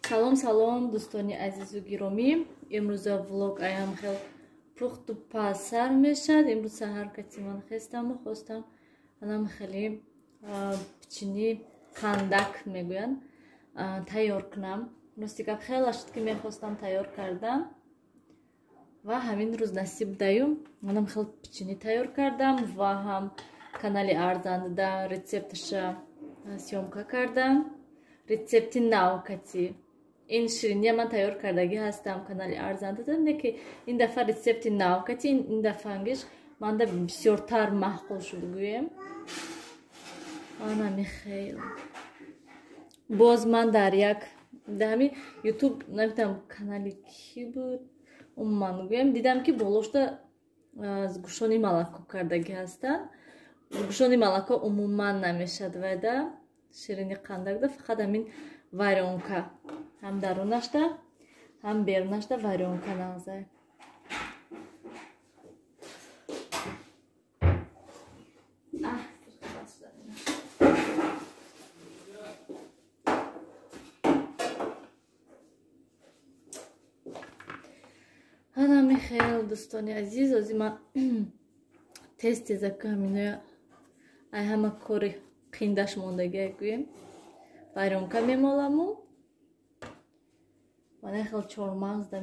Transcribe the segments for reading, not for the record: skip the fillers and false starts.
Салом салом дӯстони азизу гиромӣ. Имрӯза влог аям хел пухту пасар мешад. Имрӯз саҳар кати ман хестаму хостам анам хеле пичини қандак мегӯянд тайёр кунам. Рости гап хела шуд ки мехостам тайёр кардам ва ҳамин рӯз насиб даём. Манам хел пичини тайёр кардам ва ҳам канали Арзанда рецепташа съёмка кардам. Рецепти навкати ин шириния ман тайёр кардагӣ ҳастам канали Арзанда. Не ки ин дафъа рецепти навкати ин дафъангиш манда бисёртар маъқул шуд гӯем. Ана михел боз ман дар як ҳамин ютуб намедонам канали ки буд умуман гӯем дидам ки болошта гӯшони малако кардагӣ ҳастанд. Гӯшони малако умуман намешадвада ширини қандакда фақат ҳамин варёнка ҳам дарунашда ҳам берунашда варёнка нағзай. ана михел дӯстони азиз ози ман тез-тезака ҳаминоя ай ҳама кори қиндаш мондагия гӯем. Варёнка мемоламу вана хел чормағзда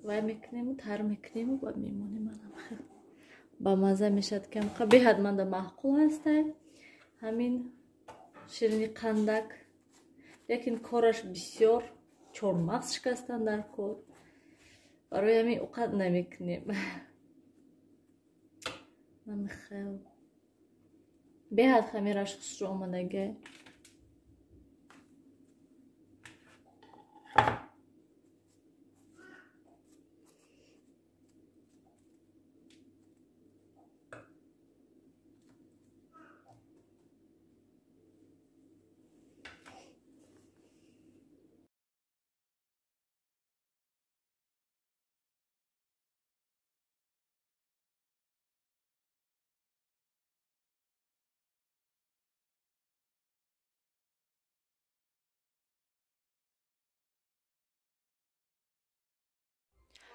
вай мекунему тар мекунему ва мемонем. Анам хел ба маза мешад камқа беҳад манда маъқул ҳастай ҳамин ширини қандак. Лекин кораш бисёр чормағз шикастан дар кор барои ҳамин уқат намекунем. намихел беҳад хамираш хушрӯ омадагия.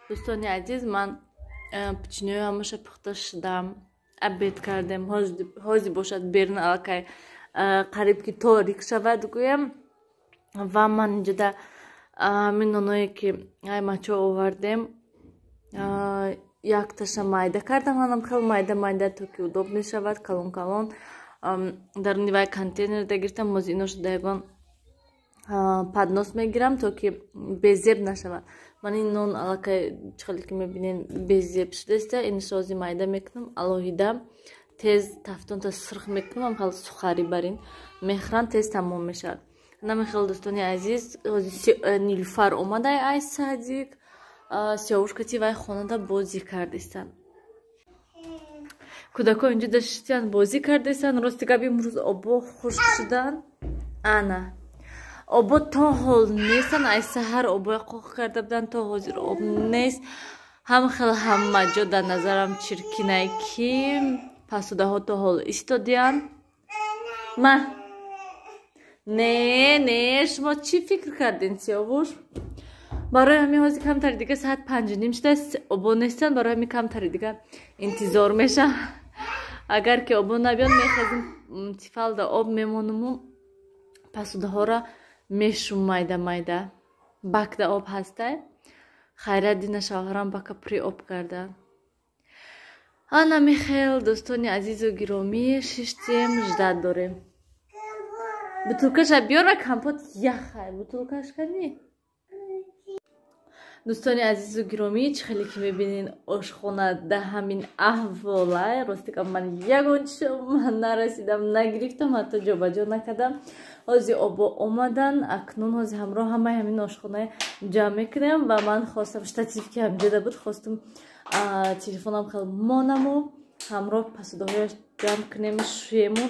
дӯстони азиз ман пичиниҳои ҳамаша пухта шудам. Обед кардем ҳози бошад берун аллакай қариб ки торик шавад гӯем. Ва ман инҷода ҳамин ноное ки аймачо овардем якташа майда кардам. Манам хел майда то ки удоб мешавад калон даруни вай контейнерда гирифтам. боз инош да ягон паднос мегирам то ки безеб нашавад. Ман ин нон аллакай чхеле ки мебинем безеб шудааста инаш ози майда мекунам алоҳида тез тафтонта сирх мекунам хел сухари бар ин мехӯрам тез тамом мешавад. намехел дӯстони азиз ози нилуфар омадай ай садик сиёвушкати вай хонада бозӣ кардестанд. кӯдако инҷо дашитанд бозӣ кардестанд. Рости гап имрӯз обо хушк шуданд. ана обо то ҳол нестанд. ай саҳар обоя қоқ карда буданд то ҳозир об нест. ҳам хел ҳама ҷо дар назарам чиркинай ки посудаҳо то ҳол истодиянд. ма не шумо чӣ фикр кардин сиёвуш? барои ҳамин ҳози камтари дига саат 5:30 шудааст. обо нестанд. барои ҳамин камтари дига интизор мешавад. агар ки обо набиёд мехезим тифалда об мемонуму посудаҳоро мешум майда бакда об ҳастай. хайрат дина шавҳарам бака пури об карда. ана михел дӯстони азизу гиромӣ шиштем ждат дорем. бутулкаша биёра компот яхай бутулкаш кани. дӯстони азизу гиромӣ чӣ хеле ки мебинин ошхона да ҳамин аҳволай. рости гап ман ягон чишам нарасидам нагирифтам ҳатто ҷобаҷо накардам. ҳози обо омадан акнун ҳози ҳамроҳ ҳамаи ҳамин ошхона ҷамъ мекунем ва ман хостам штатив ки ҳамҷода буд хостум телефонам хел монаму ҳамроҳ посудаҳояш ҷамъ кунему шӯему.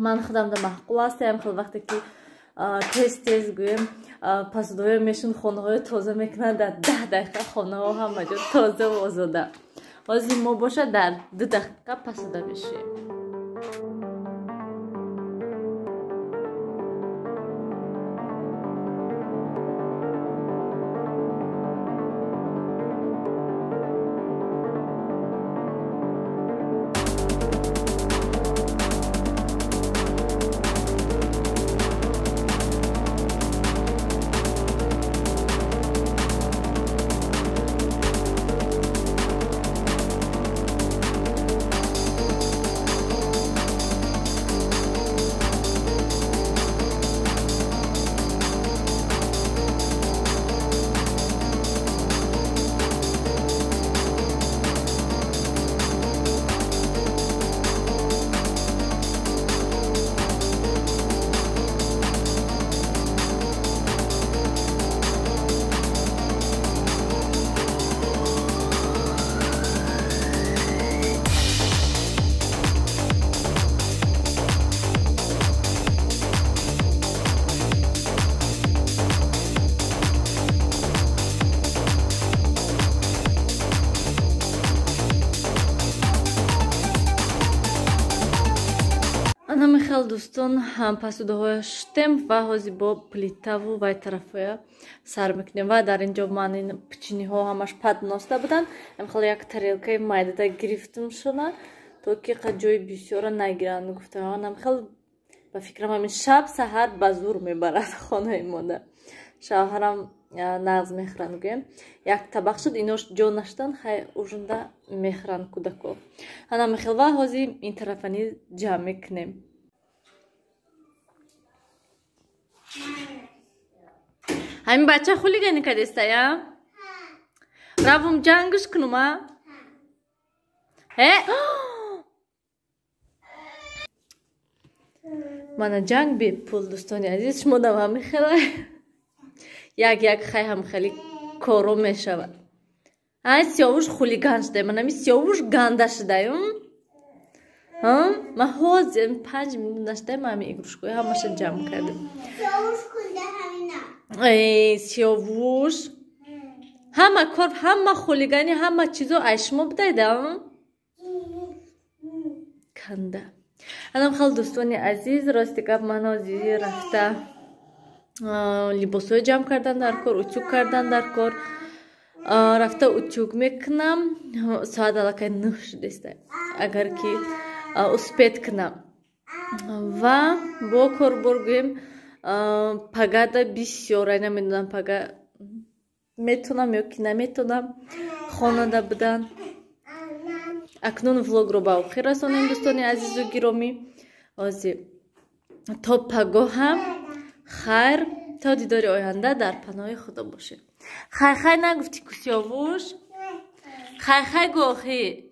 ман худам да маъқул ҳастаям хел вақте ки тез гӯем посудаҳоя мешун хонаҳоя тоза мекунанд дар 10 дақиқа хонаҳо ҳама ҷо тозаву озода. ҳозир мо боша дар 2 дақиқа посуда мешӯем. хел дӯстон пасудаҳояш штем ва ҳозир бо плитаву вай тарафоя сар мекунем ва дар инҷо ман ин пичиниҳо ҳамаш падноста буданд. Амхел як тарелкаи майдада гирифтам шуна то ки ҷои бисёра нагиранд гуфтам. Амхел ба фикрам ҳамин шаб саҳар ба зур мебарад хонаи модар. Шавҳарам нағз мехӯранд гӯем як табақ шуд инош ҷо наштан хай ужинда мехӯранд кӯдако. Ана мехел ва ҳозир ин тарафани ҷамъ мекунем. ҳамин бача хулигани кадестая? Равум ҷангш кунума? Мана ҷанг бепул дӯстони азиз шумо дама мехела як хай ҳам хеле коро мешавад. Ай сиёвуш хулиган шуда, манами сиёвуш ганда шудаю. Ма ҳозир 5 минут нашда мами игрушкои ҳамаша ҷамъ кардем. Сиёвуш кунда ҳамина. Сиёвуш ҳама кор, ҳама хулигани, ҳама чизо ай шумо будайда? Канда. Анам хел дӯстони азиз, рости гап ман ҳозир рафта либосҳои ҷамъ кардан дар кор, утюг кардан дар кор. Рафта утюг мекунам. Соат аллакай 9 шудест. Агар ки успет кунам. Ва бо кор бургӯем пагада бисёр, ай намедонам пага метонам ё ки наметонам хонада будан. Акнун влогро ба охир расонем дӯстони азизу гиромӣ. Ҳозир то пагоҳам хайр, то дидори оянда дар паноҳи худо бошем. Хай нагуфти ку сиёвуш? Хай гӯхӣ.